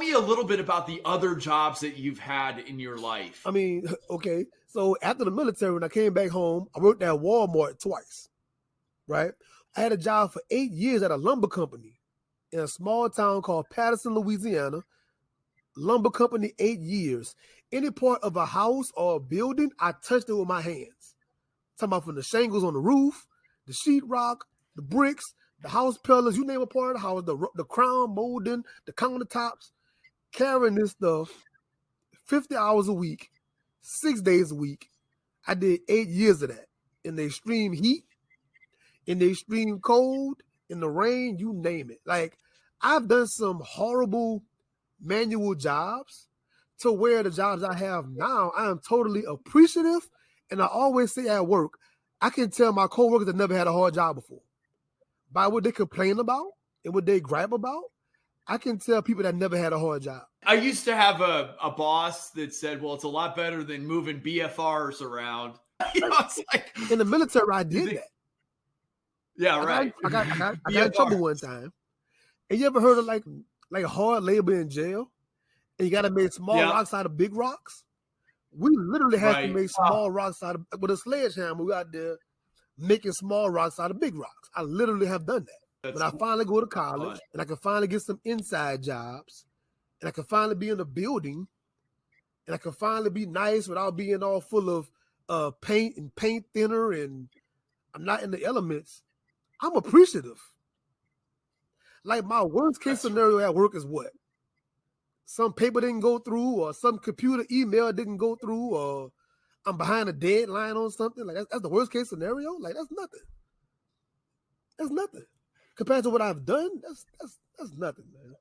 me a little bit about the other jobs that you've had in your life. I mean, okay. So after the military, when I came back home, I worked at Walmart twice, right? I had a job for 8 years at a lumber company in a small town called Patterson, Louisiana. Lumber company, 8 years. Any part of a house or a building, I touched it with my hands. Talking about from the shingles on the roof, the sheetrock, the bricks, the house pillars, you name a part of the house, the crown molding, the countertops, carrying this stuff 50 hours a week, 6 days a week. I did 8 years of that in the extreme heat, in the extreme cold, in the rain, you name it. Like, I've done some horrible manual jobs to where the jobs I have now, I am totally appreciative. And I always say at work, I can tell my coworkers that never had a hard job before. By what they complain about and what they gripe about, I can tell people that never had a hard job. I used to have a boss that said, well, it's a lot better than moving BFRs around. It's like, in the military, I did that. Yeah, right. I got in trouble one time. And you ever heard of like hard labor in jail? And you got to make small rocks out of big rocks? We literally had to make small rocks out of, with a sledgehammer. We out there making small rocks out of big rocks. I literally have done that. When I finally go to college and I can finally get some inside jobs and I can finally be in a building and I can finally be nice without being all full of paint and paint thinner and I'm not in the elements, I'm appreciative. Like my worst case scenario at work is what? Some paper didn't go through or some computer email didn't go through or I'm behind a deadline on something. Like that's the worst case scenario. Like that's nothing. That's nothing. Compared to what I've done, that's nothing, man.